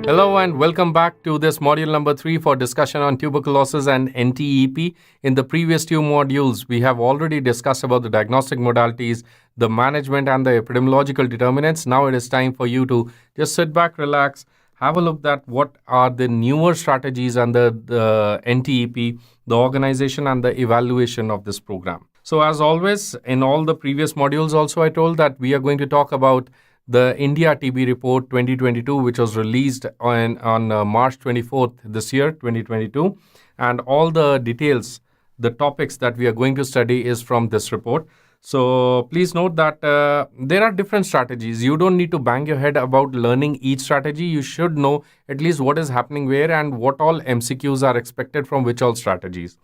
Hello and welcome back to this module number 3 for discussion on tuberculosis and NTEP. In the previous two modules, we have already discussed about the diagnostic modalities, the management and the epidemiological determinants. Now it is time for you to just sit back, relax, have a look at what are the newer strategies under the NTEP, the organization and the evaluation of this program. So as always, in all the previous modules also I told that we are going to talk about the India TB report 2022, which was released on March 24th this year, 2022. And all the details, the topics that we are going to study is from this report. So please note that there are different strategies. You don't need to bang your head about learning each strategy. You should know at least what is happening where and what all MCQs are expected from which all strategies.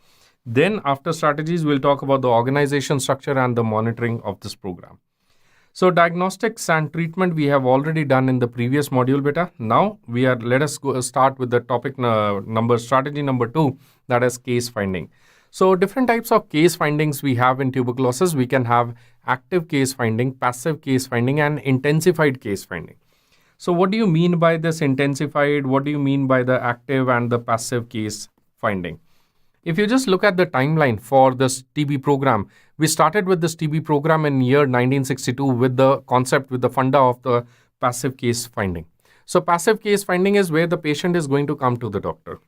Then after strategies, we'll talk about the organization structure and the monitoring of this program. So diagnostics and treatment we have already done in the previous module beta. Now let us start with the topic strategy number 2, that is case finding. So different types of case findings we have in tuberculosis. We can have active case finding, passive case finding and intensified case finding. So what do you mean by this intensified? What do you mean by the active and the passive case finding? If you just look at the timeline for this TB program, we started with this TB program in year 1962 with the concept, with the funda of the passive case finding. So passive case finding is where the patient is going to come to the doctor.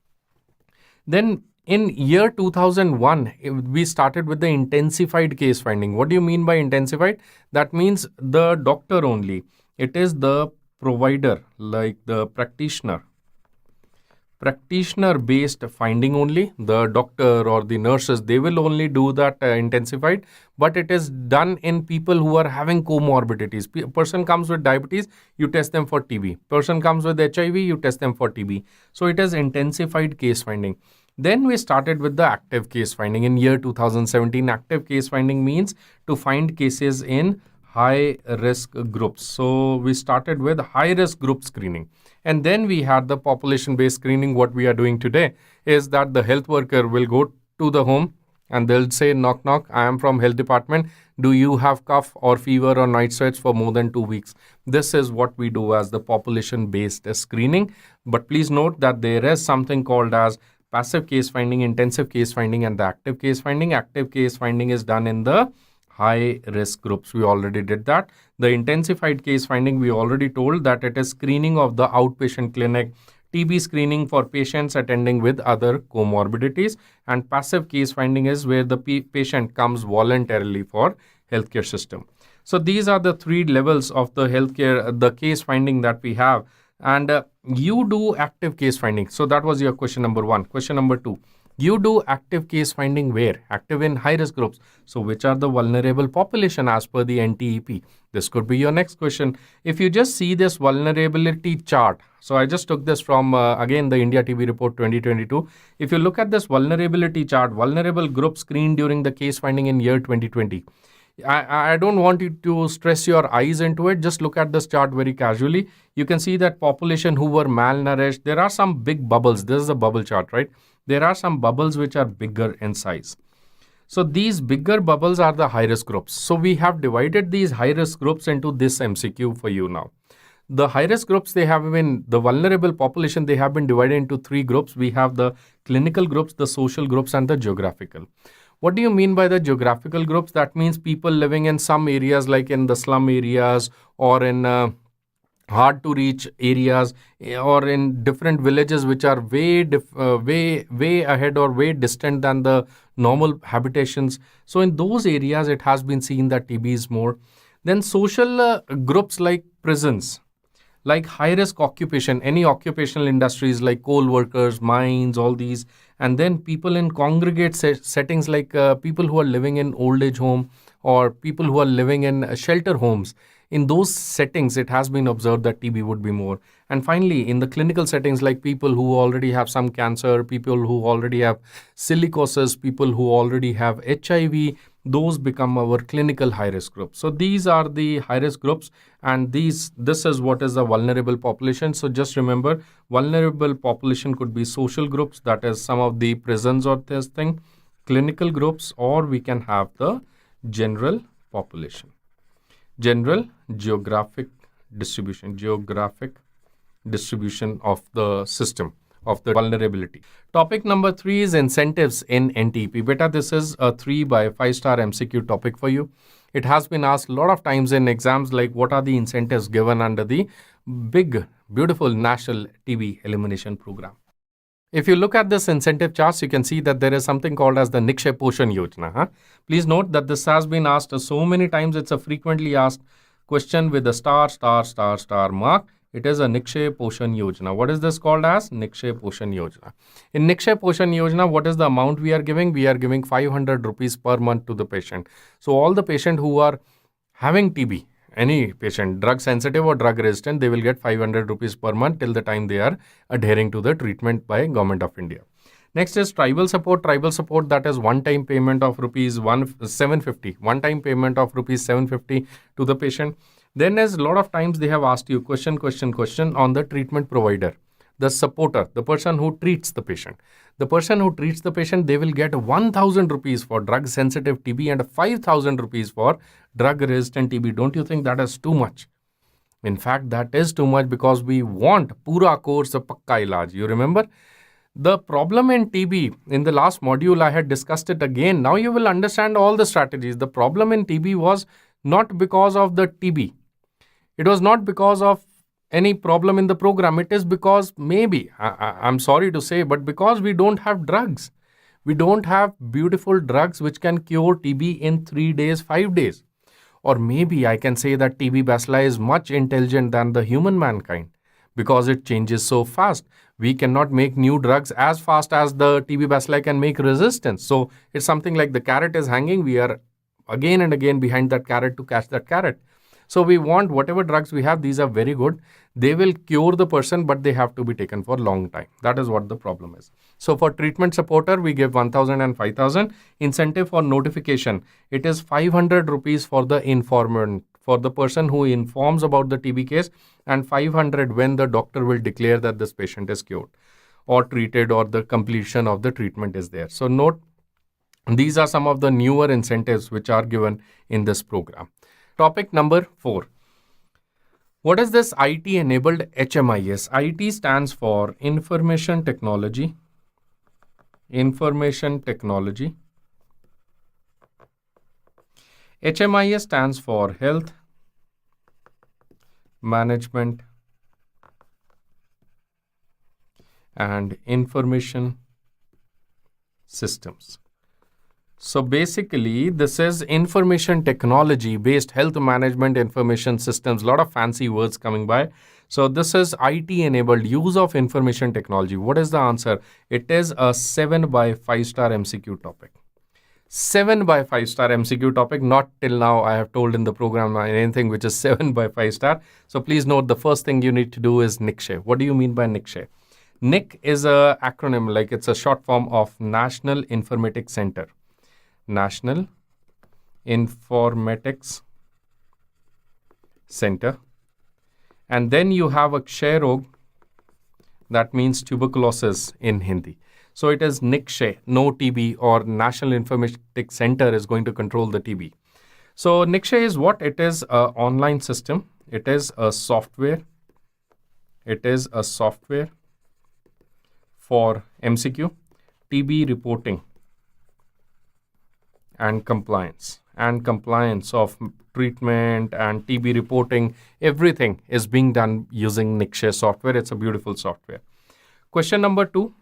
Then in year 2001, we started with the intensified case finding. What do you mean by intensified? That means the doctor only. It is the provider, like the practitioner-based finding only. The doctor or the nurses, they will only do that intensified, but it is done in people who are having comorbidities. Person comes with diabetes, you test them for TB. Person comes with HIV, you test them for TB. So it is intensified case finding. Then we started with the active case finding in year 2017. Active case finding means to find cases in high risk groups. So we started with high risk group screening. And then we had the population-based screening. What we are doing today is that the health worker will go to the home and they'll say, knock, knock, I am from health department. Do you have cough or fever or night sweats for more than 2 weeks? This is what we do as the population-based screening. But please note that there is something called as passive case finding, intensive case finding, and the active case finding. Active case finding is done in the high risk groups. We already did that. The intensified case finding, we already told that it is screening of the outpatient clinic, TB screening for patients attending with other comorbidities, and passive case finding is where the patient comes voluntarily for healthcare system. So these are the 3 levels of the healthcare, the case finding that we have. And you do active case finding. So that was your question number 1. Question number 2. You do active case finding where? Active in high risk groups. So which are the vulnerable population as per the NTEP? This could be your next question. If you just see this vulnerability chart. So I just took this from, again, the India TB report 2022. If you look at this vulnerability chart, vulnerable group screened during the case finding in year 2020. I don't want you to stress your eyes into it. Just look at this chart very casually. You can see that population who were malnourished. There are some big bubbles. This is a bubble chart, right? There are some bubbles which are bigger in size. So these bigger bubbles are the high-risk groups. So we have divided these high-risk groups into this MCQ for you now. The high-risk groups, they have been, the vulnerable population, they have been divided into 3 groups. We have the clinical groups, the social groups, and the geographical. What do you mean by the geographical groups? That means people living in some areas like in the slum areas or in hard to reach areas or in different villages which are way ahead or way distant than the normal habitations. So in those areas, it has been seen that TB is more. Then social groups like prisons. like high risk occupation, any occupational industries like coal workers, mines, all these, and then people in congregate settings like people who are living in old age home or people who are living in shelter homes. In those settings, it has been observed that TB would be more. And finally, in the clinical settings, like people who already have some cancer, people who already have silicosis, people who already have HIV, those become our clinical high risk groups. So these are the high risk groups, and this is what is the vulnerable population. So just remember, vulnerable population could be social groups, that is some of the prisons or this thing, clinical groups, or we can have the general population. General geographic distribution of the system of the vulnerability. Topic number 3 is incentives in NTEP. Beta, this is a 3 by 5 star MCQ topic for you. It has been asked a lot of times in exams, like what are the incentives given under the big, beautiful national TB elimination program. If you look at this incentive charts, you can see that there is something called as the Nikshay Poshan Yojana. Please note that this has been asked so many times. It's a frequently asked question with a star mark. It is a Nikshay Poshan Yojana. What is this called as? Nikshay Poshan Yojana. In Nikshay Poshan Yojana, what is the amount we are giving? We are giving 500 rupees per month to the patient. So all the patient who are having TB, any patient, drug sensitive or drug resistant, they will get 500 rupees per month till the time they are adhering to the treatment by Government of India. Next is tribal support. Tribal support, that is one-time payment of rupees 750. One-time payment of rupees 750 to the patient. Then as a lot of times they have asked you question on the treatment provider, the supporter, the person who treats the patient. The person who treats the patient, they will get 1,000 rupees for drug sensitive TB and 5,000 rupees for drug resistant TB. Don't you think that is too much? In fact, that is too much, because we want pura course pakka ilaj. You remember? The problem in TB, in the last module, I had discussed it again. Now you will understand all the strategies. The problem in TB was not because of the TB. It was not because of any problem in the program. It is because maybe, I'm sorry to say, but because we don't have drugs. We don't have beautiful drugs which can cure TB in 3 days, 5 days. Or maybe I can say that TB bacilli is much intelligent than the human mankind, because it changes so fast. We cannot make new drugs as fast as the TB bacilli can make resistance. So it's something like the carrot is hanging. We are again and again behind that carrot to catch that carrot. So we want whatever drugs we have, these are very good. They will cure the person, but they have to be taken for a long time. That is what the problem is. So for treatment supporter, we give 1,000 and 5,000. Incentive for notification, it is 500 rupees for the informant, for the person who informs about the TB case, and 500 when the doctor will declare that this patient is cured or treated, or the completion of the treatment is there. So note, these are some of the newer incentives which are given in this program. Topic number 4. What is this IT-enabled HMIS? IT stands for Information Technology. Information Technology. HMIS stands for Health Management and Information Systems. So basically, this is information technology based health management information systems. A lot of fancy words coming by. So this is IT enabled use of information technology. What is the answer? It is a 7 by 5 star MCQ topic. 7 by 5 star MCQ topic. Not till now I have told in the program anything which is 7 by 5 star. So please note, the first thing you need to do is Nikshay. What do you mean by Nikshay? NIC is a acronym, like it's a short form of National Informatics Center. National Informatics Center. And then you have a Kshay Rog, that means tuberculosis in Hindi. So it is Nikshay, no TB, or National Informatics Center is going to control the TB. So Nikshay is what? It is an online system. It is a software. It is a software for MCQ, TB reporting and compliance of treatment and TB reporting. Everything is being done using Nikshay software. It's a beautiful software. Question number 2.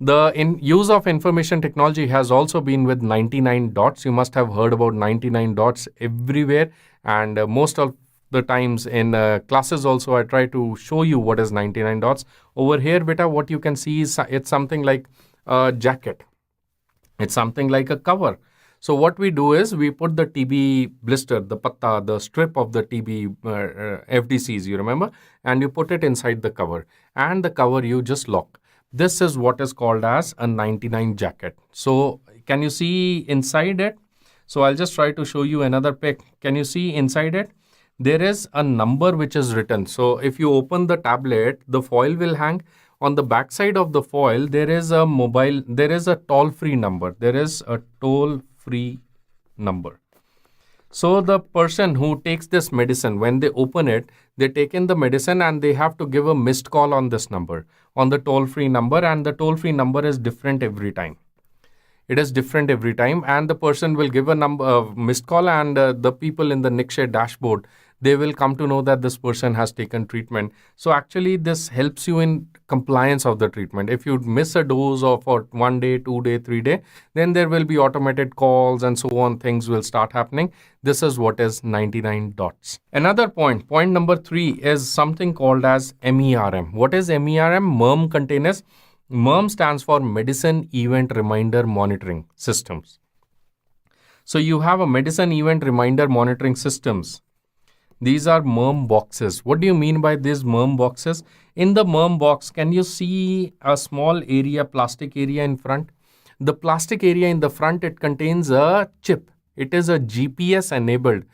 The use of information technology has also been with 99 dots. You must have heard about 99 dots everywhere, and most of the times in classes also I try to show you what is 99 dots. Over here, beta, what you can see is it's something like a jacket. It's something like a cover. So what we do is we put the TB blister, the patta, the strip of the TB FDCs, you remember, and you put it inside the cover, and the cover you just lock. This is what is called as a 99 jacket. So can you see inside it? So I'll just try to show you another pic. Can you see inside it? There is a number which is written. So if you open the tablet, the foil will hang. On the back side of the foil, there is a toll-free number. There is a toll-free number. So the person who takes this medicine, when they open it, they take in the medicine and they have to give a missed call on this number, on the toll-free number, and the toll-free number is different every time. It is different every time, and the person will give a missed call, and the people in the NTEB dashboard, they will come to know that this person has taken treatment. So actually this helps you in compliance of the treatment. If you miss a dose of for 1 day, 2 day, 3 day, then there will be automated calls and so on. Things will start happening. This is what is 99 dots. Another point number 3 is something called as MERM. What is MERM? MERM containers. MERM stands for Medicine Event Reminder Monitoring Systems. So you have a medicine event reminder monitoring systems. These are MERM boxes. What do you mean by these MERM boxes? In the MERM box, can you see a small area, plastic area in front? The plastic area in the front, it contains a chip. It is a GPS enabled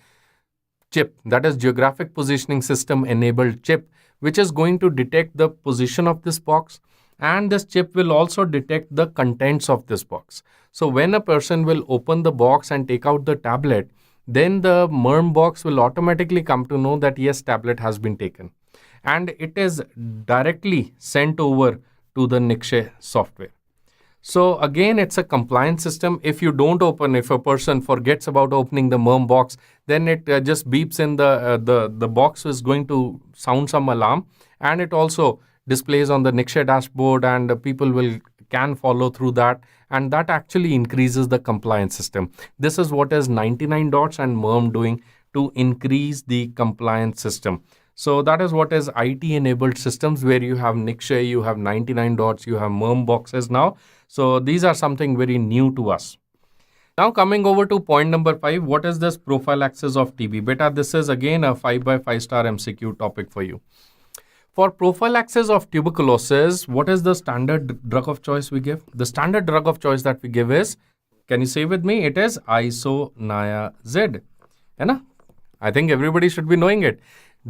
chip, that is geographic positioning system enabled chip, which is going to detect the position of this box. And this chip will also detect the contents of this box. So when a person will open the box and take out the tablet, then the MERM box will automatically come to know that yes, tablet has been taken. And it is directly sent over to the NTEB software. So again, it's a compliance system. If you don't open, if a person forgets about opening the MERM box, then it just beeps in the box is going to sound some alarm, and it also displays on the NTEB dashboard, and people can follow through that, and that actually increases the compliance system. This is what is 99 dots and MERM doing to increase the compliance system. So that is what is IT enabled systems, where you have NTEB, you have 99 dots, you have MERM boxes now. So these are something very new to us. Now coming over to point number 5, what is this prophylaxis of TB? Beta, this is again a 5 by 5 star MCQ topic for you. For prophylaxis of tuberculosis, what is the standard drug of choice we give? The standard drug of choice that we give is, can you say with me? It is isoniazid. I think everybody should be knowing it.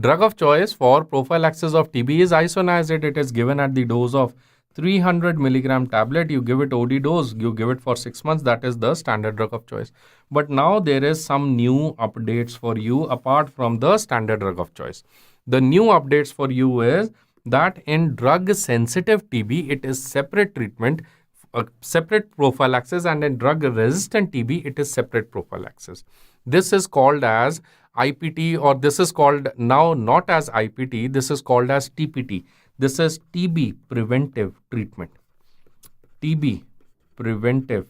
Drug of choice for prophylaxis of TB is isoniazid. It is given at the dose of 300 milligram tablet. You give it OD dose. You give it for 6 months. That is the standard drug of choice. But now there is some new updates for you apart from the standard drug of choice. The new updates for you is that in drug-sensitive TB, it is separate treatment, separate prophylaxis, and in drug-resistant TB, it is separate prophylaxis. This is called as IPT, or this is called now not as IPT, this is called as TPT. This is TB preventive treatment. TB preventive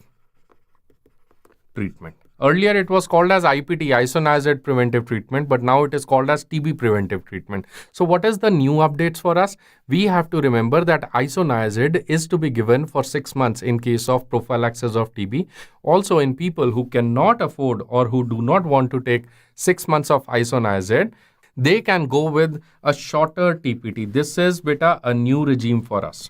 treatment. Earlier it was called as IPT, isoniazid preventive treatment, but now it is called as TB preventive treatment. So what is the new updates for us? We have to remember that isoniazid is to be given for 6 months in case of prophylaxis of TB. Also in people who cannot afford or who do not want to take 6 months of isoniazid, they can go with a shorter TPT. This is beta a new regime for us.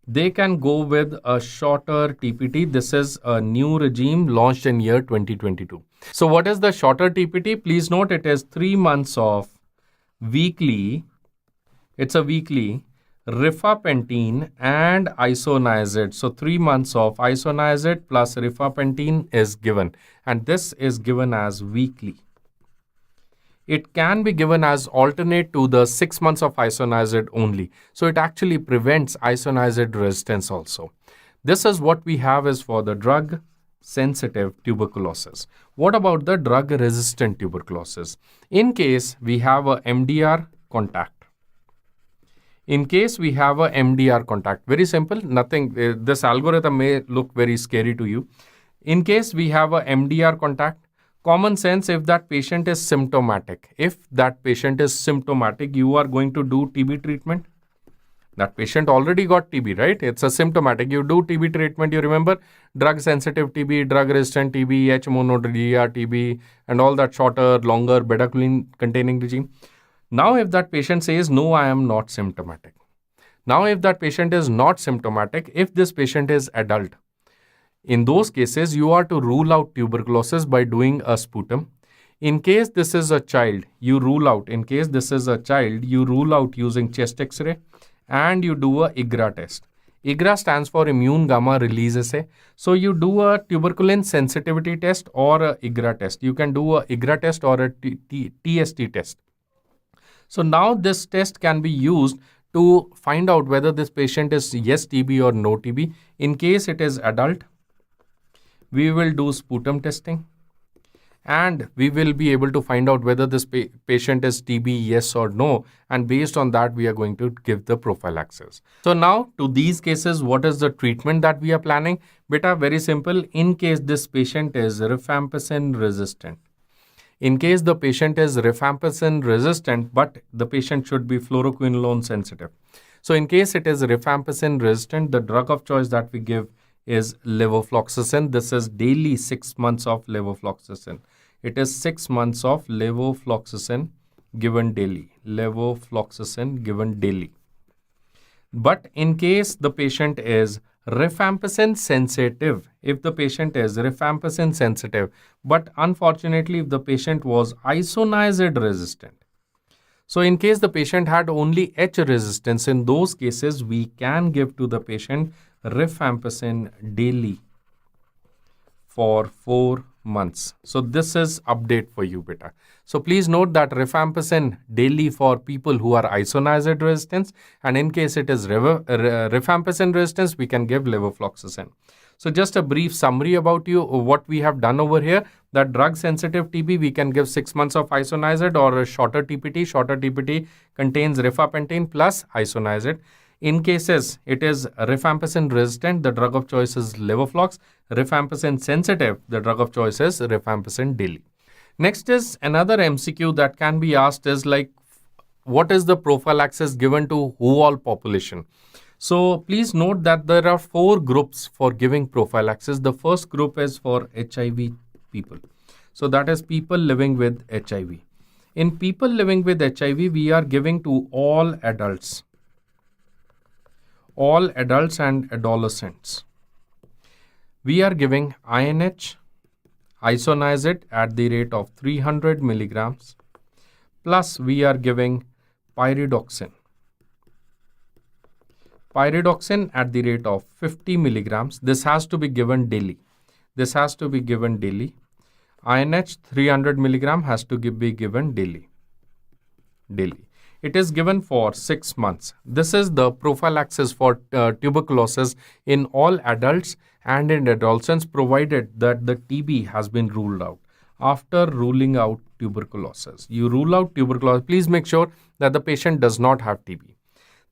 They can go with a shorter TPT. This is a new regime launched in year 2022. So what is the shorter TPT? Please note it is 3 months of weekly. It's a weekly rifampicin and isoniazid. So 3 months of isoniazid plus rifampicin is given, and this is given as weekly. It can be given as alternate to the 6 months of isoniazid only. So it actually prevents isoniazid resistance also. This is what we have is for the drug-sensitive tuberculosis. What about the drug-resistant tuberculosis? In case we have a MDR contact. In case we have a MDR contact, very simple, nothing, this algorithm may look very scary to you. In case we have a MDR contact, Common sense, if that patient is symptomatic, you are going to do TB treatment. That patient already got TB, right? It's a symptomatic. You do TB treatment. You remember drug sensitive TB, drug resistant TB, H mononuclear TB, and all that shorter, longer bedaquiline containing regime. Now, if that patient says, no, I am not symptomatic. Now, if that patient is not symptomatic, if this patient is adult, in those cases, you are to rule out tuberculosis by doing a sputum. In case this is a child, you rule out using chest X-ray, and you do a IGRA test. IGRA stands for immune gamma release assay. So you do a tuberculin sensitivity test or a IGRA test. You can do a IGRA test or a TST test. So now this test can be used to find out whether this patient is yes TB or no TB. In case it is adult, we will do sputum testing, and we will be able to find out whether this patient is TB, yes or no. And based on that, we are going to give the prophylaxis. So now to these cases, what is the treatment that we are planning? Beta, very simple. In case this patient is rifampicin resistant, but the patient should be fluoroquinolone sensitive. So in case it is rifampicin resistant, the drug of choice that we give is levofloxacin. This is daily 6 months of levofloxacin. It is 6 months of levofloxacin given daily. But in case the patient is rifampicin sensitive, but unfortunately if the patient was isoniazid resistant, so in case the patient had only H resistance, in those cases we can give to the patient rifampicin daily for 4 months. So this is update for you, beta. So please note that rifampicin daily for people who are isoniazid resistance, and in case it is rifampicin resistance, we can give levofloxacin. So just a brief summary about what we have done over here. That drug sensitive TB, we can give 6 months of isoniazid or a shorter TPT. Shorter TPT contains rifapentine plus isoniazid. In cases it is rifampicin resistant, the drug of choice is levoflox. Rifampicin sensitive, the drug of choice is rifampicin daily. Next is another MCQ that can be asked is like, what is the prophylaxis given to who all population? So please note that there are 4 groups for giving prophylaxis. The first group is for HIV people. So that is people living with HIV. In people living with HIV, we are giving to all adults and adolescents. We are giving INH, isoniazid at the rate of 300 milligrams, plus we are giving pyridoxine at the rate of 50 milligrams. This has to be given daily. INH 300 milligram has to be given daily. It is given for 6 months. This is the prophylaxis for tuberculosis in all adults and in adolescents, provided that the TB has been ruled out. After ruling out tuberculosis, you rule out tuberculosis, please make sure that the patient does not have TB.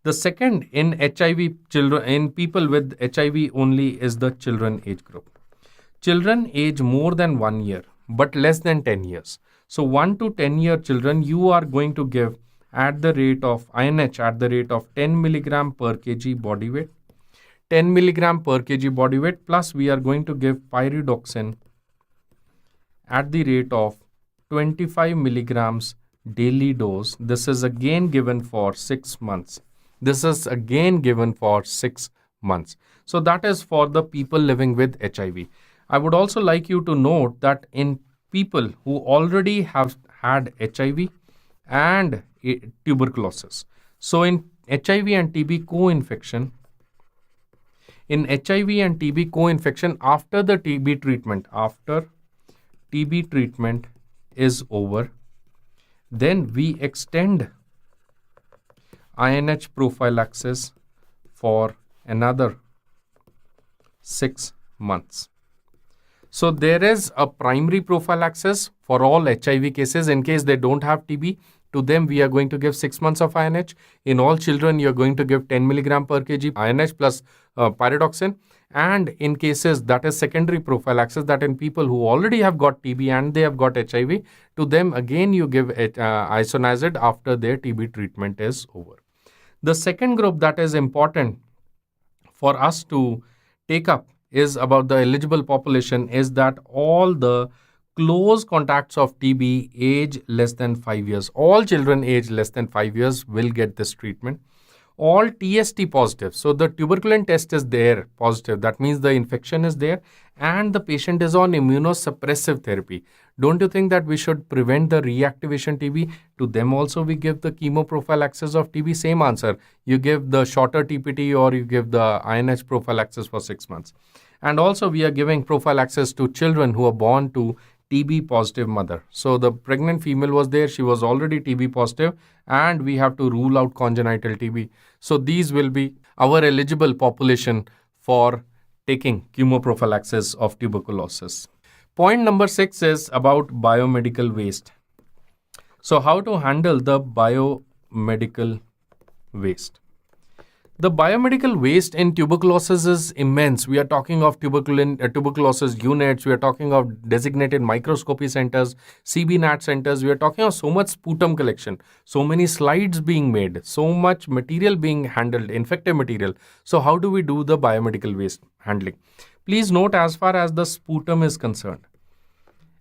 The second in HIV children, in people with HIV only, is the children age group. Children age more than 1 year but less than 10 years. So 1 to 10 year children, you are going to give at the rate of INH at the rate of 10 milligram per kg body weight. 10 milligram per kg body weight, plus we are going to give pyridoxine at the rate of 25 milligrams daily dose. This is again given for 6 months. So that is for the people living with HIV. I would also like you to note that in people who already have had HIV and tuberculosis, so in HIV and TB co-infection, after the TB treatment is over, then we extend INH prophylaxis for another 6 months. So there is a primary prophylaxis for all HIV cases. In case they don't have TB, to them we are going to give 6 months of INH. In all children, you are going to give 10 milligram per kg INH plus pyridoxine. And in cases that is secondary prophylaxis, that in people who already have got TB and they have got HIV, to them again you give isoniazid after their TB treatment is over. The second group that is important for us to take up is about the eligible population, is that all the close contacts of TB age less than 5 years. All children age less than 5 years will get this treatment. All TST positive. So the tuberculin test is there positive. That means the infection is there and the patient is on immunosuppressive therapy. Don't you think that we should prevent the reactivation TB? To them also we give the chemoprophylaxis of TB. Same answer. You give the shorter TPT or you give the INH prophylaxis for 6 months. And also we are giving prophylaxis to children who are born to TB positive mother. So the pregnant female was there, she was already TB positive and we have to rule out congenital TB. So these will be our eligible population for taking chemoprophylaxis of tuberculosis. Point number 6 is about biomedical waste. So how to handle the biomedical waste? The biomedical waste in tuberculosis is immense. We are talking of tuberculosis units. We are talking of designated microscopy centers, CBNAT centers. We are talking of so much sputum collection, so many slides being made, so much material being handled, infective material. So how do we do the biomedical waste handling? Please note, as far as the sputum is concerned,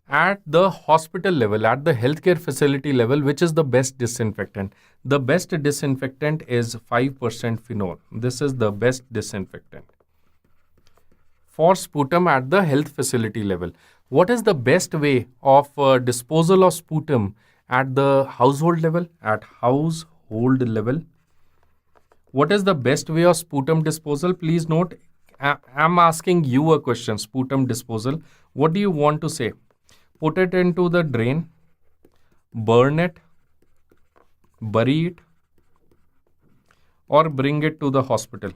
at the hospital level, at the healthcare facility level, which is the best disinfectant? The best disinfectant is 5% phenol. This is the best disinfectant for sputum at the health facility level. What is the best way of disposal of sputum at the household level? At household level, what is the best way of sputum disposal? Please note, I'm asking you a question. Sputum disposal, what do you want to say? Put it into the drain, burn it, bury it, or bring it to the hospital.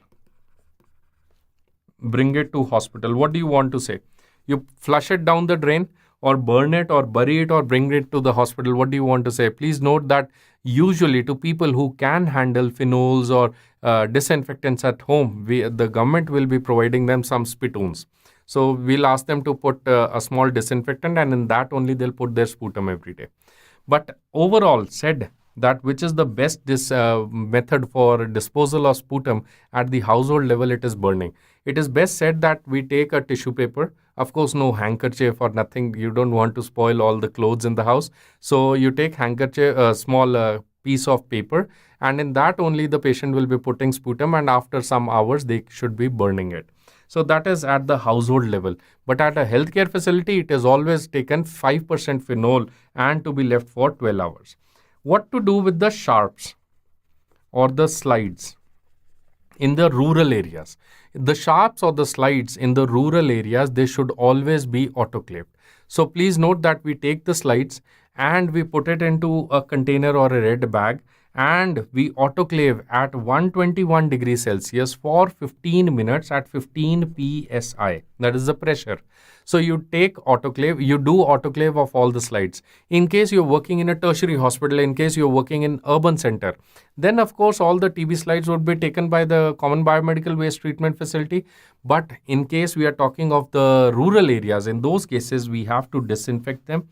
Bring it to hospital. What do you want to say? You flush it down the drain, or burn it, or bury it, or bring it to the hospital. What do you want to say? Please note that usually to people who can handle phenols or disinfectants at home, the government will be providing them some spittoons. So we'll ask them to put a small disinfectant, and in that only they'll put their sputum every day. But overall said that which is the best method for disposal of sputum at the household level, it is burning. It is best said that we take a tissue paper, of course no handkerchief or nothing, you don't want to spoil all the clothes in the house. So you take handkerchief, a small piece of paper, and in that only the patient will be putting sputum, and after some hours they should be burning it. So that is at the household level. But at a healthcare facility, it is always taken 5% phenol and to be left for 12 hours. What to do with the sharps or the slides in the rural areas? The sharps or the slides in the rural areas, they should always be autoclaved. So please note that we take the slides and we put it into a container or a red bag, and we autoclave at 121 degrees Celsius for 15 minutes at 15 psi. That is the pressure. So you take autoclave, you do autoclave of all the slides. In case you're working in a tertiary hospital, in case you're working in urban center, then of course all the TB slides would be taken by the common biomedical waste treatment facility. But in case we are talking of the rural areas, in those cases we have to disinfect them,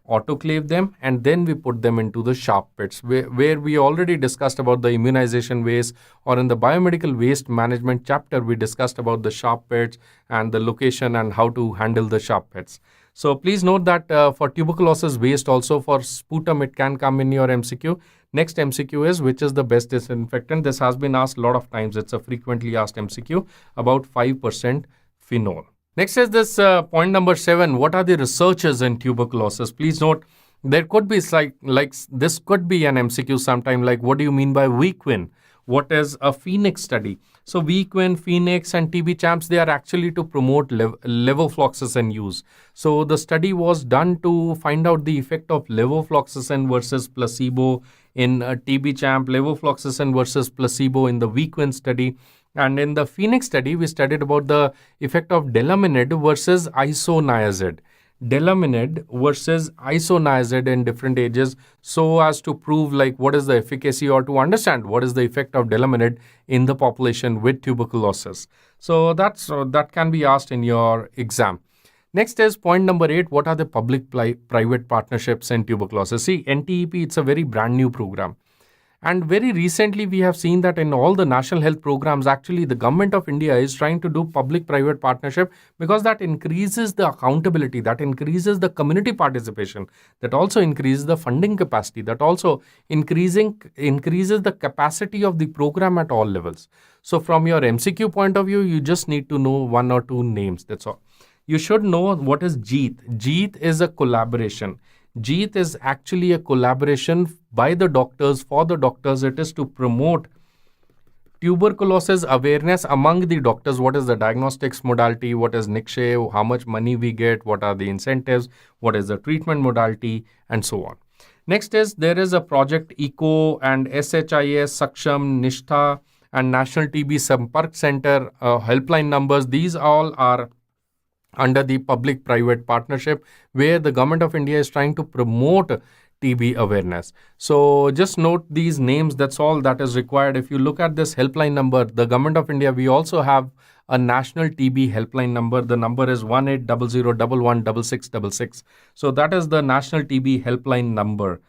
autoclave them, and then we put them into the sharp pits where we already discussed about the immunization waste, or in the biomedical waste management chapter we discussed about the sharp pits and the location and how to handle the sharp pits. So please note that for tuberculosis waste also, for sputum, it can come in your MCQ. Next MCQ is, which is the best disinfectant? This has been asked a lot of times. It's a frequently asked MCQ about 5% phenol. Next is this point number 7. What are the researches in tuberculosis? Please note, there could be like this could be an MCQ sometime, like what do you mean by VQuin? What is a Phoenix study? So VQuin, Phoenix and TB Champs, they are actually to promote levofloxacin use. So the study was done to find out the effect of levofloxacin versus placebo in TB Champ, levofloxacin versus placebo in the VQuin study. And in the Phoenix study, we studied about the effect of delaminid versus isoniazid. Delaminid versus isoniazid in different ages, so as to prove like what is the efficacy or to understand what is the effect of delaminid in the population with tuberculosis. So that can be asked in your exam. Next is point number 8. What are the public-private partnerships in tuberculosis? See, NTEP, it's a very brand new program. And very recently, we have seen that in all the national health programs, actually, the government of India is trying to do public-private partnership because that increases the accountability, that increases the community participation, that also increases the funding capacity, that also increases the capacity of the program at all levels. So from your MCQ point of view, you just need to know 1 or 2 names. That's all. You should know what is JEET. JEET is a collaboration. JEET is actually a collaboration by the doctors, for the doctors. It is to promote tuberculosis awareness among the doctors. What is the diagnostics modality? What is NICSHE? How much money we get? What are the incentives? What is the treatment modality? And so on. Next is there is a project ECO and SHIS, Saksham, Nishtha and National TB Sampark Center helpline numbers. These all are under the public-private partnership where the government of India is trying to promote TB awareness. So just note these names. That's all that is required. If you look at this helpline number, the government of India, we also have a national TB helpline number. The number is 1800116666. So that is the national TB helpline number.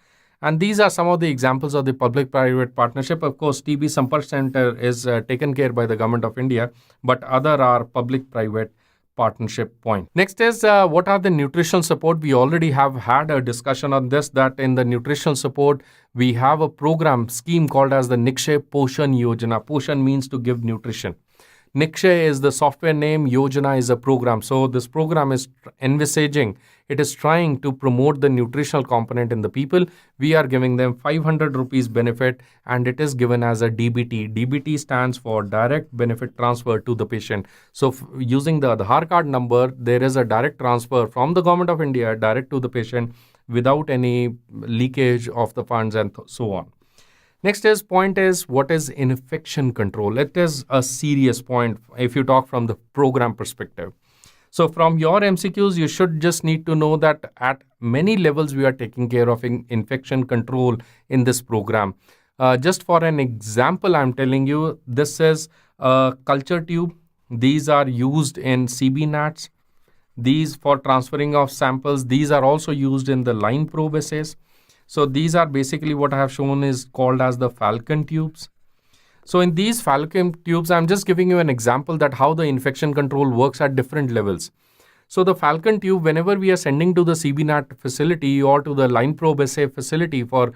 And these are some of the examples of the public-private partnership. Of course, TB Sampark Center is taken care by the government of India, but other are public-private partnership point. Next is what are the nutritional support? We already have had a discussion on this, that in the nutritional support, we have a program scheme called as the NICSHE Poshan Yojana. Poshan means to give nutrition. NICSHE is the software name, Yojana is a program. So this program is envisaging, it is trying to promote the nutritional component in the people. We are giving them 500 rupees benefit and it is given as a DBT. DBT stands for direct benefit transfer to the patient. So using the Aadhaar card number, there is a direct transfer from the government of India direct to the patient without any leakage of the funds and so on. Next is point is what is infection control? It is a serious point if you talk from the program perspective. So from your MCQs, you should just need to know that at many levels we are taking care of infection control in this program. Just for an example, I'm telling you, this is a culture tube. These are used in CB-NATs. These for transferring of samples. These are also used in the line probe assays. So these are basically what I have shown is called as the Falcon tubes. So in these Falcon tubes, I'm just giving you an example that how the infection control works at different levels. So the Falcon tube, whenever we are sending to the CB-NAT facility or to the line probe assay facility for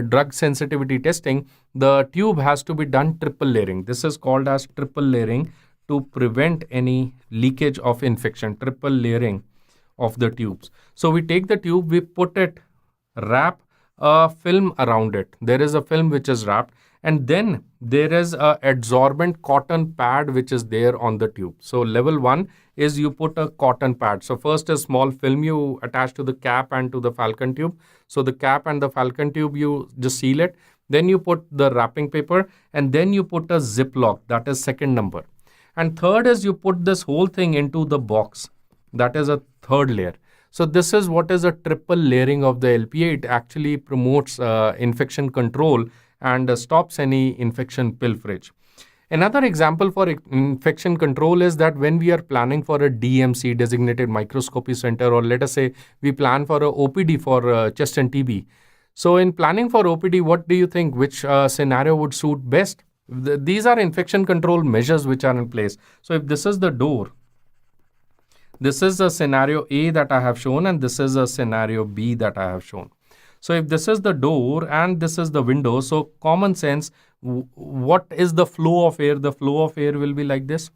drug sensitivity testing, the tube has to be done triple layering. This is called as triple layering to prevent any leakage of infection, triple layering of the tubes. So we take the tube, we put it, wrap a film around it. There is a film which is wrapped, and then there is a adsorbent cotton pad which is there on the tube. So level 1 is you put a cotton pad. So first a small film you attach to the cap and to the Falcon tube. So the cap and the Falcon tube, you just seal it. Then you put the wrapping paper and then you put a ziplock. That is second number. And third is you put this whole thing into the box. That is a third layer. So this is what is a triple layering of the LPA. It actually promotes infection control and stops any infection pilferage. Another example for infection control is that when we are planning for a DMC, designated microscopy center, or let us say we plan for a OPD for chest and TB. So in planning for OPD, what do you think, which scenario would suit best? These are infection control measures which are in place. So if this is the door, this is a scenario A that I have shown and this is a scenario B that I have shown. So if this is the door and this is the window, so common sense, what is the flow of air? The flow of air will be like this.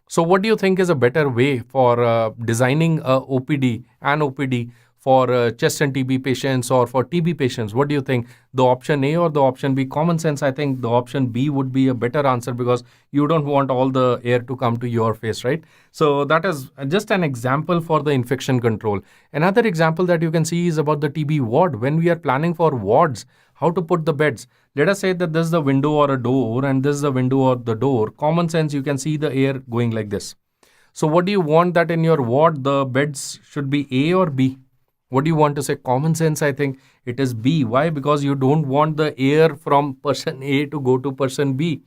So what do you think is a better way for designing a OPD, an OPD for chest and TB patients or for TB patients? What do you think? The option A or the option B? Common sense, I think the option B would be a better answer because you don't want all the air to come to your face, right? So that is just an example for the infection control. Another example that you can see is about the TB ward. When we are planning for wards, how to put the beds. Let us say that this is the window or a door and this is the window or the door. Common sense, you can see the air going like this. So what do you want that in your ward the beds should be A or B? What do you want to say? Common sense, I think it is B. Why? Because you don't want the air from person A to go to person B.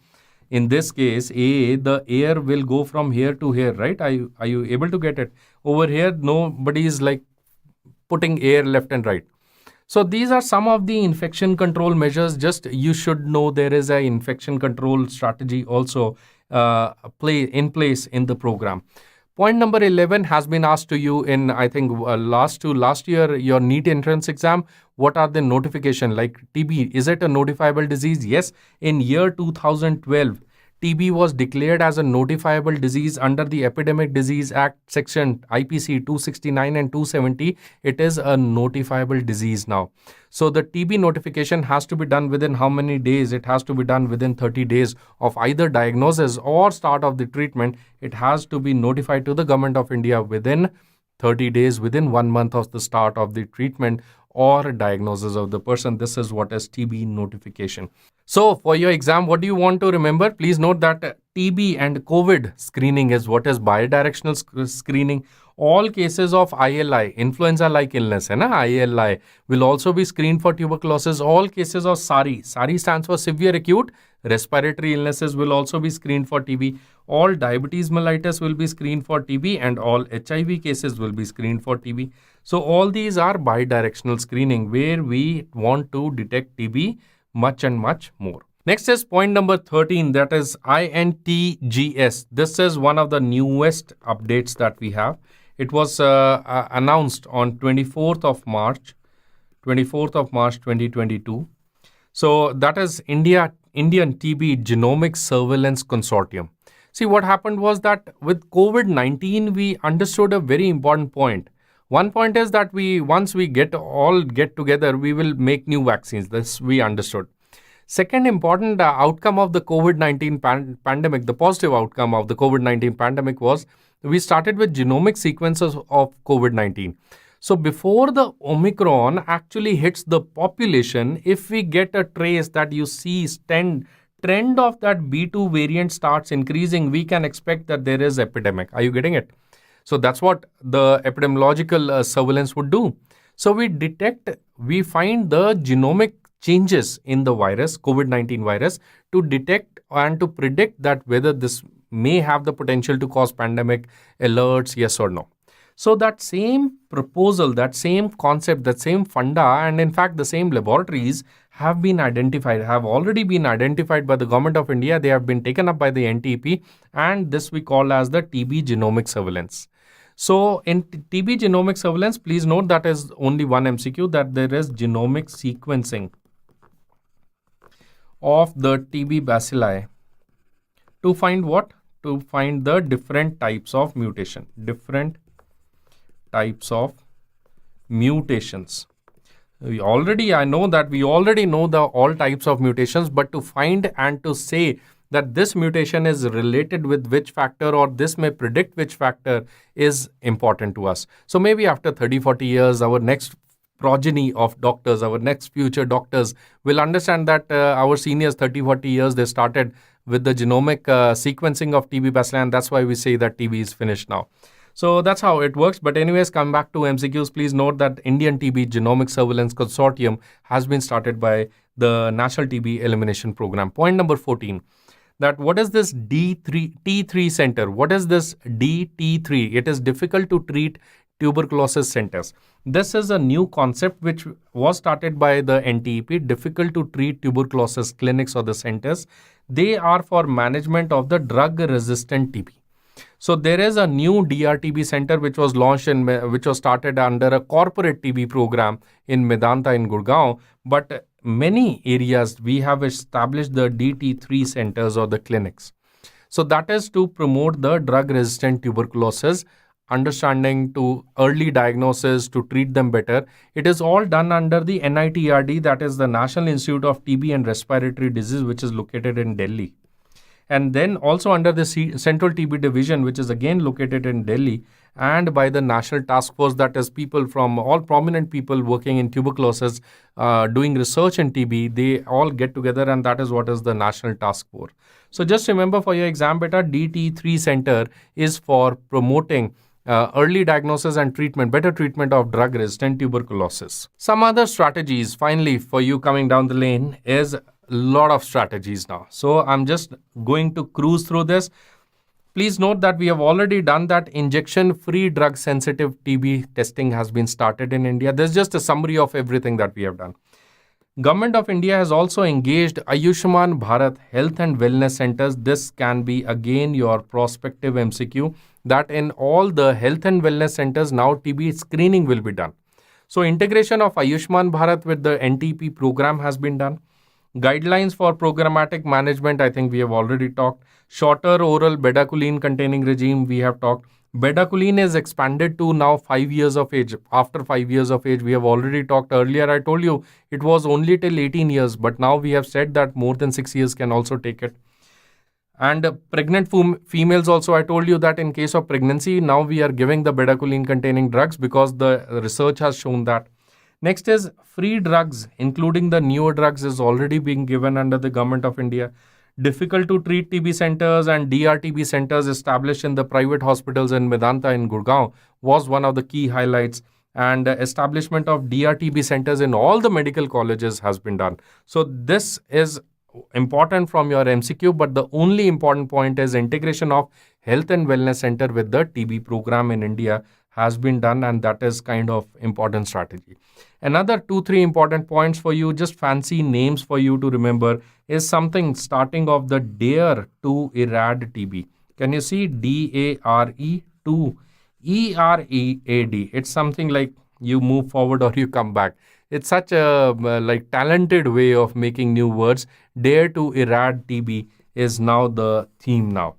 In this case, A, the air will go from here to here, right? Are you able to get it? Over here, nobody is like putting air left and right. So these are some of the infection control measures. Just you should know there is a infection control strategy also in place in the program. Point number 11 has been asked to you in, I think, last year, your NEET entrance exam. What are the notification like TB? Is it a notifiable disease? Yes. In year 2012, TB was declared as a notifiable disease under the Epidemic Disease Act section IPC 269 and 270. It is a notifiable disease now. So the TB notification has to be done within how many days? It has to be done within 30 days of either diagnosis or start of the treatment. It has to be notified to the Government of India within 30 days, within 1 month of the start of the treatment or diagnosis of the person. This is what is TB notification. So for your exam, what do you want to remember? Please note that TB and COVID screening is what is bidirectional screening. All cases of ILI, influenza-like illness, ILI, will also be screened for tuberculosis. All cases of SARI stands for severe acute respiratory illnesses, will also be screened for TB. All diabetes mellitus will be screened for TB, and all HIV cases will be screened for TB. So all these are bidirectional screening where we want to detect TB much and much more. Next is point number 13, that is INTGS. This is one of the newest updates that we have. It was announced on 24th of March 2022. So that is Indian TB Genomic Surveillance Consortium. See, what happened was that with COVID-19, we understood a very important point. One point is that once we get together, we will make new vaccines. This we understood. Second important outcome of the COVID-19 pandemic, the positive outcome of the COVID-19 pandemic was we started with genomic sequences of COVID-19. So before the Omicron actually hits the population, if we get a trace that you see trend of that B2 variant starts increasing, we can expect that there is epidemic. Are you getting it? So that's what the epidemiological surveillance would do. So we find the genomic changes in the virus, COVID-19 virus, to detect and to predict that whether this may have the potential to cause pandemic, alerts, yes or no. So that same proposal, that same concept, that same funda, and in fact the same laboratories have already been identified by the Government of India. They have been taken up by the NTEB, and this we call as the TB genomic surveillance. So in TB genomic surveillance, please note that is only one MCQ, that there is genomic sequencing of the TB bacilli to find what? To find the different types of mutation. Different types of mutations. We already know all types of mutations, but to find and to say that this mutation is related with which factor or this may predict which factor is important to us. So maybe after 30-40 years, our next progeny of doctors, our next future doctors will understand that our seniors 30-40 years, they started with the genomic sequencing of TB bacilli, and that's why we say that TB is finished now. So that's how it works. But anyways, come back to MCQs. Please note that Indian TB Genomic Surveillance Consortium has been started by the National TB Elimination Program. Point number 14, that what is this T3 center? What is this DT3? It is difficult to treat tuberculosis centers. This is a new concept which was started by the NTEB, difficult to treat tuberculosis clinics or the centers. They are for management of the drug-resistant TB. So there is a new DRTB center which was launched which was started under a corporate TB program in Medanta in Gurgaon. But many areas we have established the DT3 centers or the clinics. So that is to promote the drug-resistant tuberculosis, understanding to early diagnosis, to treat them better. It is all done under the NITRD, that is the National Institute of TB and Respiratory Disease, which is located in Delhi. And then also under the Central TB Division, which is again located in Delhi, and by the National Task Force, that is people from all prominent people working in tuberculosis, doing research in TB, they all get together, and that is what is the National Task Force. So just remember for your exam, beta, DT3 Center is for promoting early diagnosis and treatment, better treatment of drug-resistant tuberculosis. Some other strategies, finally, for you coming down the lane is a lot of strategies now. So I'm just going to cruise through this. Please note that we have already done that injection-free drug-sensitive TB testing has been started in India. There's just a summary of everything that we have done. Government of India has also engaged Ayushman Bharat Health and Wellness Centers. This can be again your prospective MCQ, that in all the health and wellness centers now TB screening will be done. So integration of Ayushman Bharat with the NTEB program has been done. Guidelines for programmatic management, I think we have already talked. Shorter oral bedaquiline containing regime, we have talked. Bedaquiline is expanded to now 5 years of age. After 5 years of age, we have already talked earlier. I told you it was only till 18 years, but now we have said that more than 6 years can also take it. And pregnant females also, I told you that in case of pregnancy, now we are giving the bedaquiline containing drugs because the research has shown that. Next is free drugs, including the newer drugs, is already being given under the Government of India. Difficult to treat TB centers and DRTB centers established in the private hospitals in Medanta in Gurgaon was one of the key highlights. And establishment of DRTB centers in all the medical colleges has been done. So this is important from your MCQ, but the only important point is integration of health and wellness center with the TB program in India has been done, and that is kind of important strategy. Another 2-3 important points for you, just fancy names for you to remember, is something starting of the DARE to ERAD TB. Can you see DARE to ERAD? It's something like you move forward or you come back. It's such a like talented way of making new words. DARE to ERAD TB is now the theme now.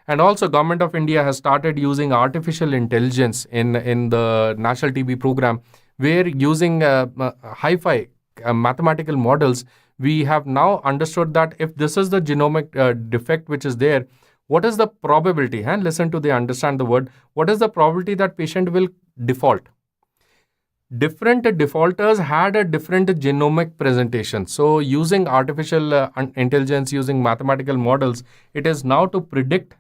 And also Government of India has started using artificial intelligence in the National TB program, where using hi-fi mathematical models, we have now understood that if this is the genomic defect which is there, what is the probability? And listen to understand the word. What is the probability that patient will default? Different defaulters had a different genomic presentation. So using artificial intelligence, using mathematical models, it is now to predict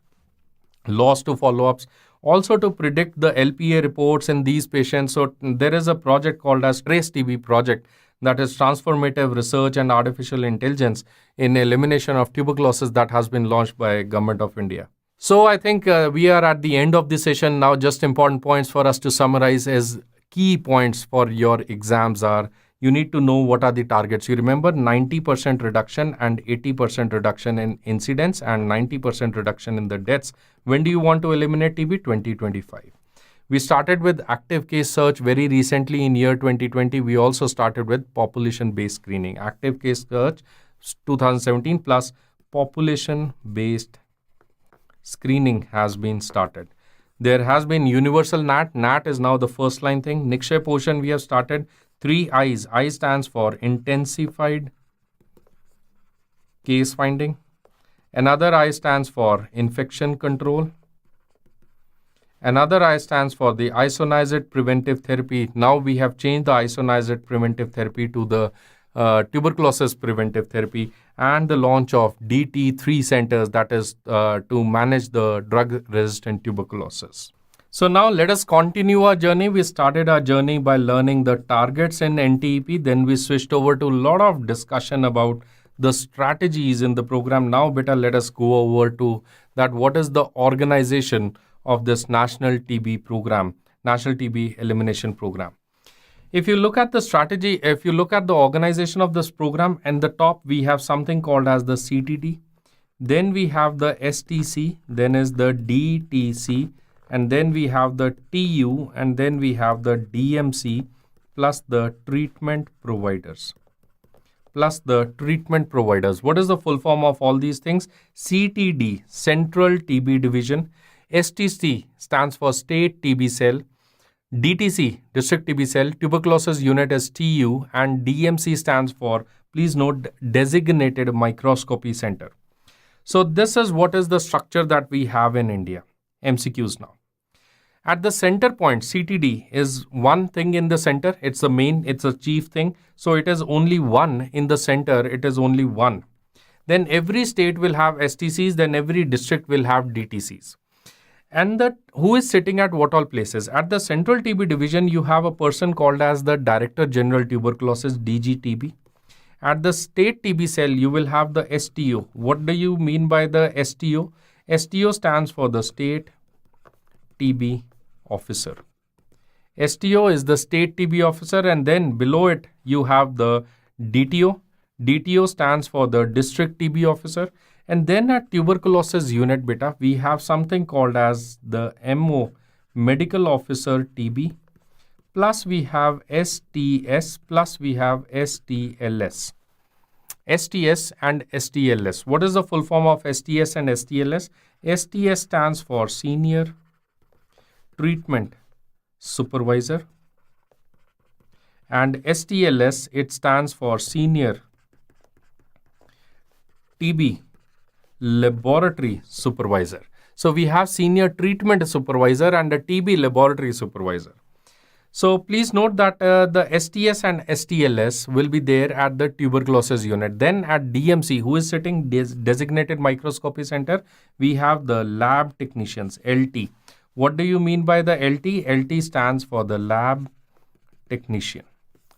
loss to follow-ups, also to predict the LPA reports in these patients. So there is a project called as Trace TB project, that is transformative research and artificial intelligence in elimination of tuberculosis, that has been launched by Government of India. So I think we are at the end of the session now. Just important points for us to summarize is key points for your exams are, you need to know what are the targets. You remember 90% reduction and 80% reduction in incidence and 90% reduction in the deaths. When do you want to eliminate TB? 2025. We started with active case search very recently in year 2020. We also started with population-based screening. Active case search 2017 plus population-based screening has been started. There has been universal NAT. NAT is now the first line thing. Nikshay portion we have started. 3 I's. I stands for intensified case finding. Another I stands for infection control. Another I stands for the isoniazid preventive therapy. Now we have changed the isoniazid preventive therapy to the tuberculosis preventive therapy, and the launch of DT3 centers, that is to manage the drug-resistant tuberculosis. So now let us continue our journey. We started our journey by learning the targets in NTEP. Then we switched over to a lot of discussion about the strategies in the program. Now, beta, let us go over to that. What is the organization of this National TB program, National TB Elimination Program? If you look at the strategy, if you look at the organization of this program, in the top, we have something called as the CTT. Then we have the STC, then is the DTC, and then we have the TU, and then we have the DMC, plus the treatment providers. What is the full form of all these things? CTD, Central TB Division. STC stands for State TB Cell. DTC, District TB Cell. Tuberculosis Unit is TU. And DMC stands for, please note, Designated Microscopy Center. So this is what is the structure that we have in India. MCQs now. At the center point, CTD is one thing in the center. It's the main, it's a chief thing. So it is only one in the center. It is only one. Then every state will have STCs. Then every district will have DTCs. And that who is sitting at what all places? At the Central TB division, you have a person called as the Director General Tuberculosis, DGTB. At the state TB cell, you will have the STO. What do you mean by the STO? STO stands for the State TB Officer. STO is the State TB Officer, and then below it, you have the DTO. DTO stands for the District TB Officer. And then at tuberculosis unit, beta, we have something called as the MO, Medical Officer TB, plus we have STS, plus we have STLS. STS and STLS. What is the full form of STS and STLS? STS stands for Senior Treatment Supervisor, and STLS, it stands for Senior TB Laboratory Supervisor. So we have Senior Treatment Supervisor and a TB Laboratory Supervisor. So please note that the STS and STLS will be there at the tuberculosis unit. Then at DMC, who is sitting designated microscopy center, we have the lab technicians, LT. What do you mean by the LT? LT stands for the lab technician.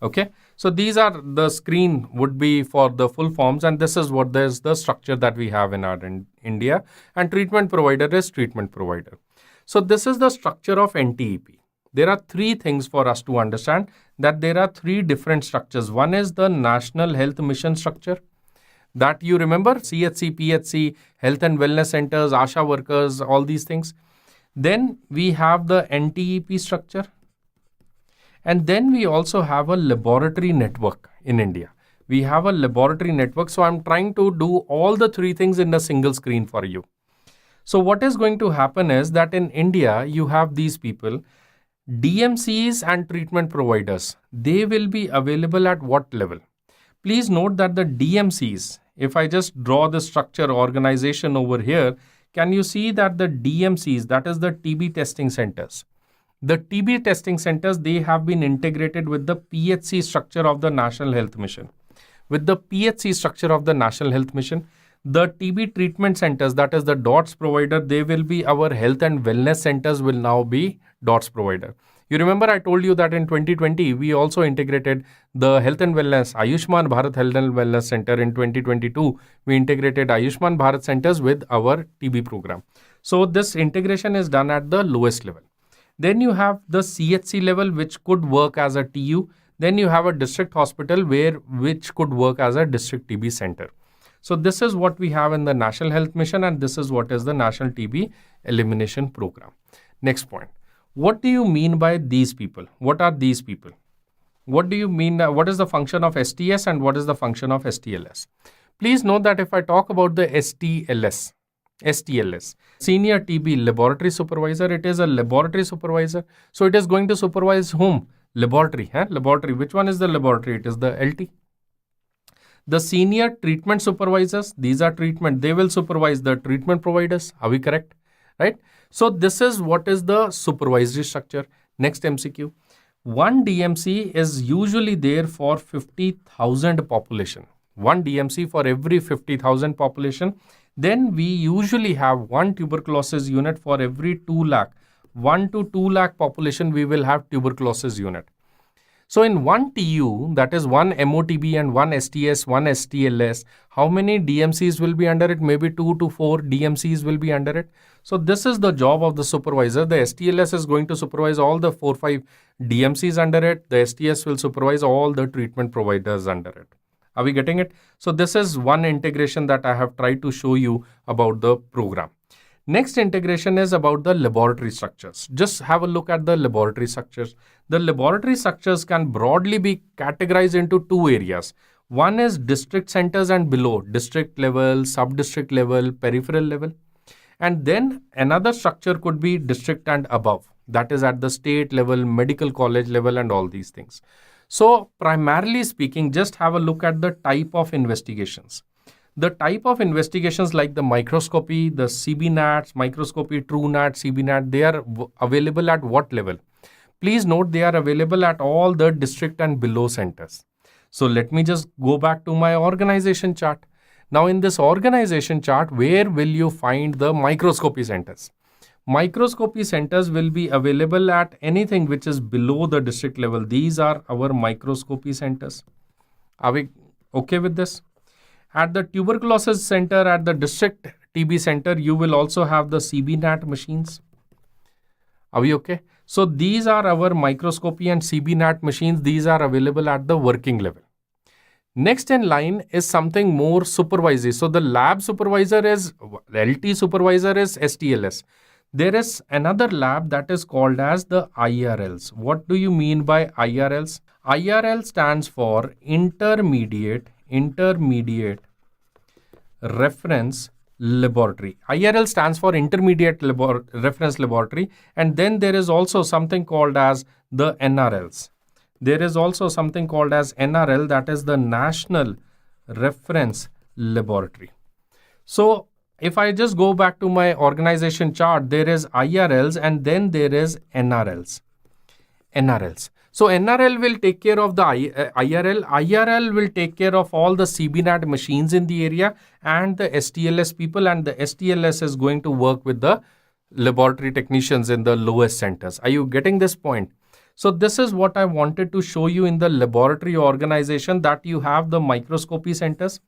Okay. So these are the screen would be for the full forms, and this is what there's the structure that we have in our India, and treatment provider is treatment provider. So this is the structure of NTEB. There are three things for us to understand, that there are three different structures. One is the National Health Mission structure, that you remember, CHC, PHC, health and wellness centers, ASHA workers, all these things. Then we have the NTEP structure. And then we also have a laboratory network in India. We have a laboratory network. So I'm trying to do all the three things in a single screen for you. So what is going to happen is that in India, you have these people, DMCs and treatment providers. They will be available at what level? Please note that the DMCs, if I just draw the structure organization over here, can you see that the DMCs, that is the TB testing centers. The TB testing centers, they have been integrated with the PHC structure of the National Health Mission. With the PHC structure of the National Health Mission, the TB treatment centers, that is the DOTS provider, they will be our health and wellness centers will now be DOTS provider. You remember I told you that in 2020, we also integrated the health and wellness, Ayushman Bharat Health and Wellness Center. In 2022, we integrated Ayushman Bharat centers with our TB program. So this integration is done at the lowest level. Then you have the CHC level, which could work as a TU. Then you have a district hospital which could work as a district TB center. So this is what we have in the National Health Mission, and this is what is the National TB Elimination Program. Next point. What do you mean by these people? What are these people? What do you mean? What is the function of STS and what is the function of STLS? Please note that if I talk about the STLS, Senior TB Laboratory Supervisor, it is a laboratory supervisor. So it is going to supervise whom? Laboratory. Laboratory. Which one is the laboratory? It is the LT. The Senior Treatment Supervisors, these are treatment. They will supervise the treatment providers. Are we correct? Right? So this is what is the supervisory structure. Next MCQ. One DMC is usually there for 50,000 population. One DMC for every 50,000 population. Then we usually have one tuberculosis unit for every 2 lakh. 1 to 2 lakh population, we will have tuberculosis unit. So in one TU, that is one MOTB and one STS, one STLS, how many DMCs will be under it? Maybe 2 to 4 DMCs will be under it. So this is the job of the supervisor. The STLS is going to supervise all the 4-5 DMCs under it. The STS will supervise all the treatment providers under it. Are we getting it? So this is one integration that I have tried to show you about the program. Next integration is about the laboratory structures. Just have a look at the laboratory structures. The laboratory structures can broadly be categorized into 2 areas. One is district centers and below, district level, sub-district level, peripheral level. And then another structure could be district and above. That is at the state level, medical college level and all these things. So primarily speaking, just have a look at the type of investigations. The type of investigations like the microscopy, the CBNAT, microscopy, TrueNat, CBNAT, they are available at what level? Please note they are available at all the district and below centers. So let me just go back to my organization chart. Now in this organization chart, where will you find the microscopy centers? Microscopy centers will be available at anything which is below the district level. These are our microscopy centers. Are we okay with this? At the tuberculosis center, at the district TB center, you will also have the CBNAT machines. Are we okay? So these are our microscopy and CBNAT machines. These are available at the working level. Next in line is something more supervisory. So the lab supervisor is, LT supervisor is STLS. There is another lab that is called as the IRLs. What do you mean by IRLs? IRL stands for Intermediate Reference Laboratory. IRL stands for Intermediate Reference Laboratory, and then there is also something called as the NRLs. There is also something called as NRL, that is the National Reference Laboratory. So if I just go back to my organization chart, there is IRLs and then there is NRLs. So NRL will take care of the IRL. IRL will take care of all the CBNAT machines in the area and the STLS people, and the STLS is going to work with the laboratory technicians in the lowest centers. Are you getting this point? So this is what I wanted to show you in the laboratory organization, that you have the microscopy centers,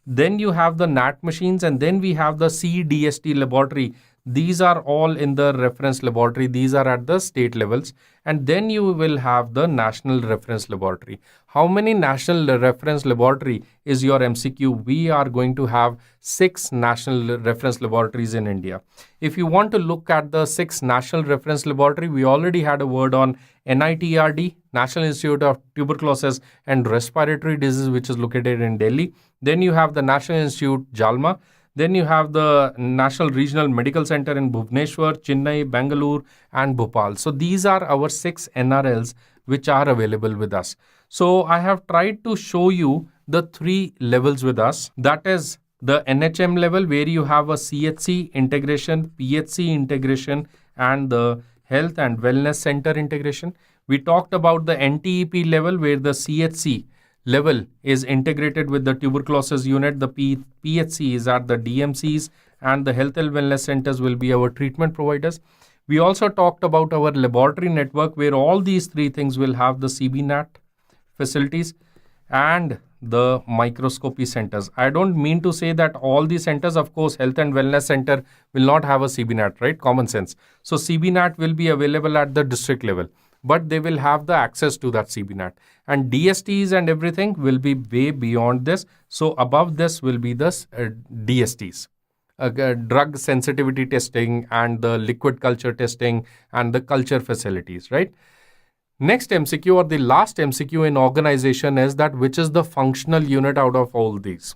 then you have the NAT machines, and then we have the CDST laboratory. These are all in the reference laboratory. These are at the state levels. And then you will have the National Reference Laboratory. How many National Reference Laboratory is your MCQ? We are going to have 6 National Reference Laboratories in India. If you want to look at the 6 National Reference Laboratory, we already had a word on NITRD, National Institute of Tuberculosis and Respiratory Disease, which is located in Delhi. Then you have the National Institute, Jalma. Then you have the National Regional Medical Center in Bhubaneswar, Chennai, Bangalore, and Bhopal. So these are our 6 NRLs which are available with us. So I have tried to show you the 3 levels with us. That is the NHM level, where you have a CHC integration, PHC integration, and the Health and Wellness Center integration. We talked about the NTEP level, where the CHC level is integrated with the tuberculosis unit. The PHC is at the DMCs, and the Health and Wellness Centers will be our treatment providers. We also talked about our laboratory network, where all these 3 things will have the CBNAT facilities and the microscopy centers. I don't mean to say that all the centers, of course, Health and Wellness Center will not have a CBNAT, right? Common sense. So CBNAT will be available at the district level, but they will have the access to that CBNAT. And DSTs and everything will be way beyond this. So above this will be the DSTs, drug sensitivity testing and the liquid culture testing and the culture facilities, right? Next MCQ, or the last MCQ in organization, is that which is the functional unit out of all these.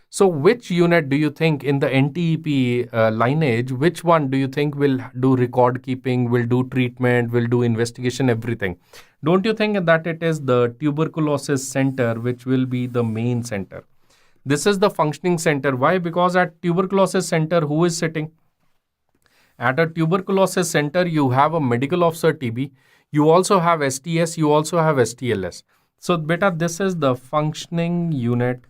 So which unit do you think in the NTEP lineage, which one do you think will do record keeping, will do treatment, will do investigation, everything? Don't you think that it is the tuberculosis center which will be the main center? This is the functioning center. Why? Because at tuberculosis center, who is sitting? At a tuberculosis center, you have a medical officer TB. You also have STS, you also have STLS. So beta, this is the functioning unit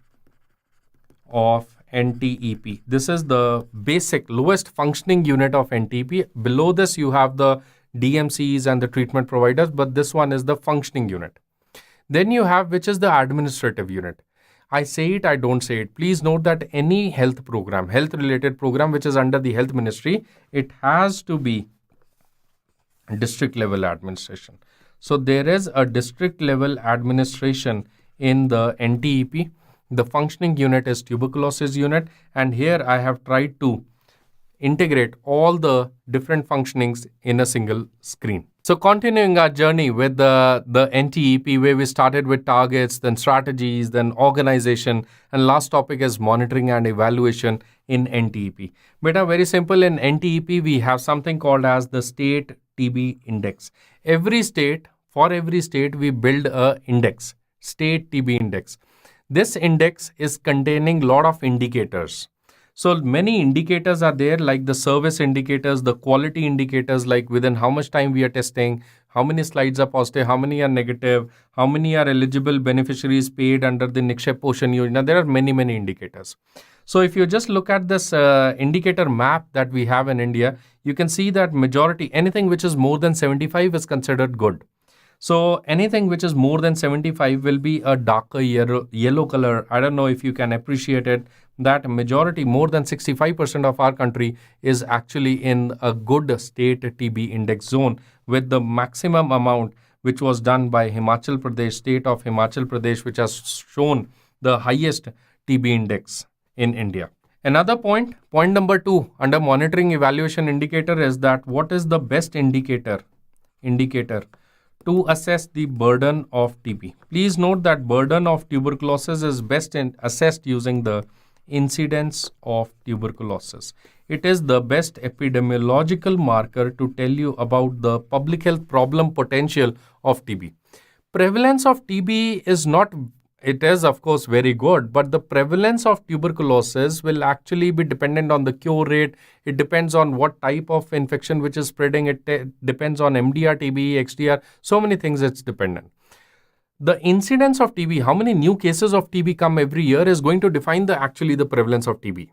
of NTEP. This is the basic lowest functioning unit of NTEP. Below this you have the DMCs and the treatment providers, but this one is the functioning unit. Then you have, which is the administrative unit. I say it, I don't say it. Please note that any health program, health related program which is under the health ministry, it has to be district level administration. So there is a district level administration in the NTEP. The functioning unit is tuberculosis unit, and here I have tried to integrate all the different functionings in a single screen. So continuing our journey with the NTEP, where we started with targets, then strategies, then organization, and last topic is monitoring and evaluation in NTEP. Beta, very simple. In NTEP, we have something called as the state TB index. For every state, we build a index, state TB index. This index is containing lot of indicators. So many indicators are there, like the service indicators, the quality indicators, like within how much time we are testing, how many slides are positive, how many are negative, how many are eligible beneficiaries paid under the Nikshep Poshan Yojana. There are many, many indicators. So if you just look at this indicator map that we have in India, you can see that majority, anything which is more than 75 is considered good. So anything which is more than 75 will be a darker yellow color. I don't know if you can appreciate it. That majority, more than 65% of our country is actually in a good state TB index zone, with the maximum amount which was done by Himachal Pradesh, state of Himachal Pradesh, which has shown the highest TB index in India. Another point number 2 under monitoring evaluation indicator is that what is the best indicator to assess the burden of TB. Please note that burden of tuberculosis is best assessed using the incidence of tuberculosis. It is the best epidemiological marker to tell you about the public health problem potential of TB. Prevalence of TB is not, it is of course very good, but the prevalence of tuberculosis will actually be dependent on the cure rate. It depends on what type of infection which is spreading. It depends on MDR, TB, XDR, so many things it's dependent. The incidence of TB, how many new cases of TB come every year, is going to define the prevalence of TB.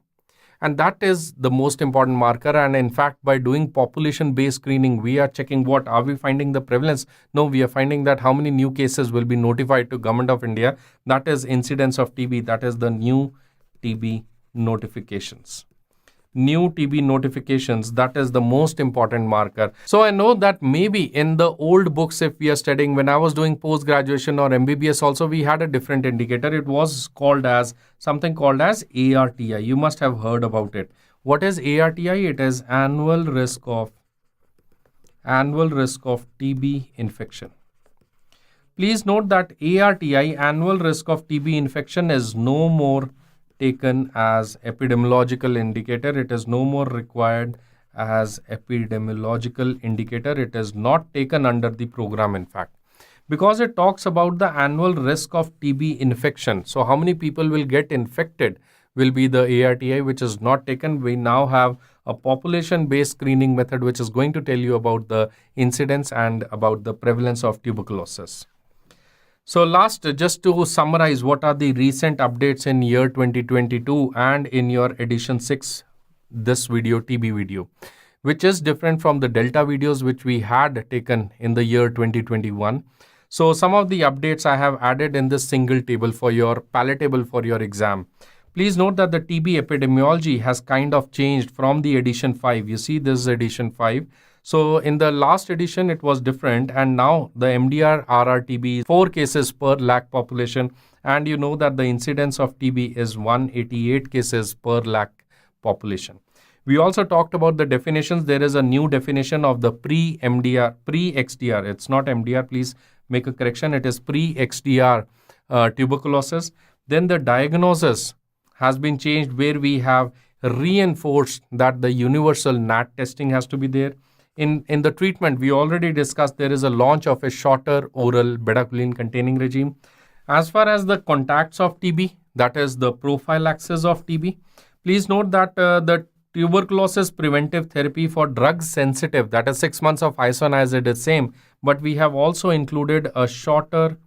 And that is the most important marker. And in fact, by doing population-based screening, we are checking what, are we finding the prevalence? No, we are finding that how many new cases will be notified to Government of India. That is incidence of TB. That is the new TB notifications. New TB notifications, that is the most important marker. So I know that maybe in the old books, if we are studying, when I was doing post-graduation or MBBS also, we had a different indicator. It was called as something called as ARTI. You must have heard about it. What is ARTI? It is annual risk of TB infection. Please note that ARTI, annual risk of TB infection, is no more taken as epidemiological indicator. It is no more required as epidemiological indicator. It is not taken under the program, in fact, because it talks about the annual risk of TB infection. So how many people will get infected will be the ARTI, which is not taken. We now have a population-based screening method, which is going to tell you about the incidence and about the prevalence of tuberculosis. So last, just to summarize, what are the recent updates in year 2022 and in your edition 6, this video, TB video, which is different from the Delta videos which we had taken in the year 2021. So some of the updates I have added in this single table for your palatable for your exam. Please note that the TB epidemiology has kind of changed from the edition 5. You see, this is edition 5. So in the last edition, it was different, and now the MDR RRTB is 4 cases per lakh population, and you know that the incidence of TB is 188 cases per lakh population. We also talked about the definitions. There is a new definition of the pre-MDR, pre-XDR. It's not MDR, please make a correction. It is pre-XDR tuberculosis. Then the diagnosis has been changed, where we have reinforced that the universal NAT testing has to be there. In the treatment, we already discussed there is a launch of a shorter oral bedaquiline containing regime. As far as the contacts of TB, that is the prophylaxis of TB, please note that the tuberculosis preventive therapy for drug sensitive, that is 6 months of isoniazid, is same, but we have also included a shorter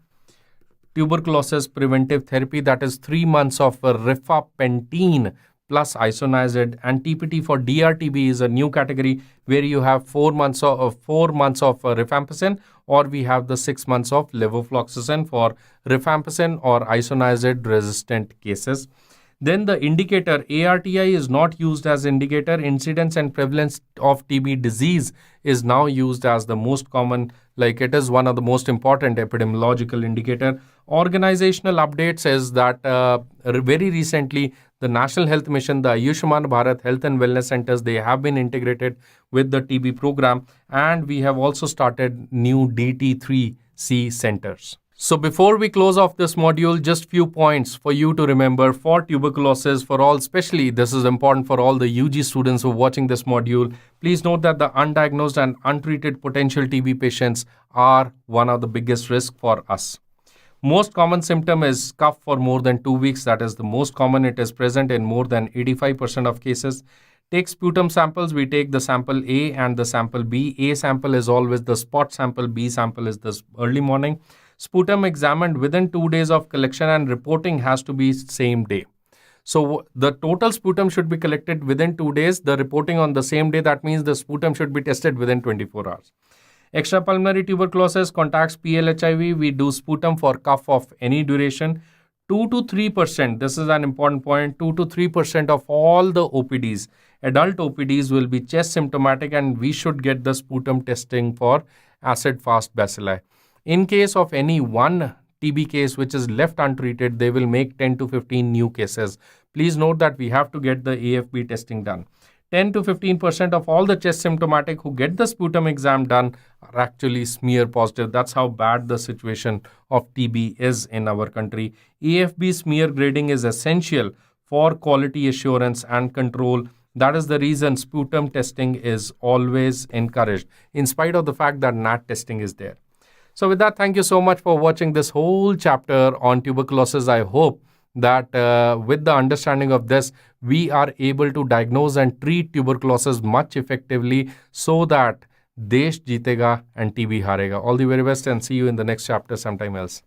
tuberculosis preventive therapy, that is 3 months of rifapentine plus isoniazid, and TPT for DRTB is a new category where you have 4 months of rifampicin, or we have the 6 months of levofloxacin for rifampicin or isoniazid resistant cases. Then the indicator ARTI is not used as indicator. Incidence and prevalence of TB disease is now used as the most common, like it is one of the most important epidemiological indicator. Organizational updates is that very recently the National Health Mission, the Ayushman Bharat Health and Wellness Centers, they have been integrated with the TB program, and we have also started new DT3C centers. So before we close off this module, just few points for you to remember for tuberculosis, for all, especially this is important for all the UG students who are watching this module. Please note that the undiagnosed and untreated potential TB patients are one of the biggest risks for us. Most common symptom is cough for more than 2 weeks. That is the most common. It is present in more than 85% of cases. Take sputum samples. We take the sample A and the sample B. A sample is always the spot sample. B sample is the early morning. Sputum examined within 2 days of collection, and reporting has to be same day. So the total sputum should be collected within 2 days. The reporting on the same day, that means the sputum should be tested within 24 hours. Extrapulmonary tuberculosis contacts PLHIV. We do sputum for cough of any duration. 2 to 3%, this is an important point, 2 to 3% of all the OPDs, adult OPDs, will be chest symptomatic, and we should get the sputum testing for acid-fast bacilli. In case of any one TB case which is left untreated, they will make 10 to 15 new cases. Please note that we have to get the AFB testing done. 10 to 15% of all the chest symptomatic who get the sputum exam done are actually smear positive. That's how bad the situation of TB is in our country. AFB smear grading is essential for quality assurance and control. That is the reason sputum testing is always encouraged, in spite of the fact that NAT testing is there. So with that, thank you so much for watching this whole chapter on tuberculosis. I hope that with the understanding of this, we are able to diagnose and treat tuberculosis much effectively, so that Desh jeetega and TB harega. All the very best, and see you in the next chapter sometime else.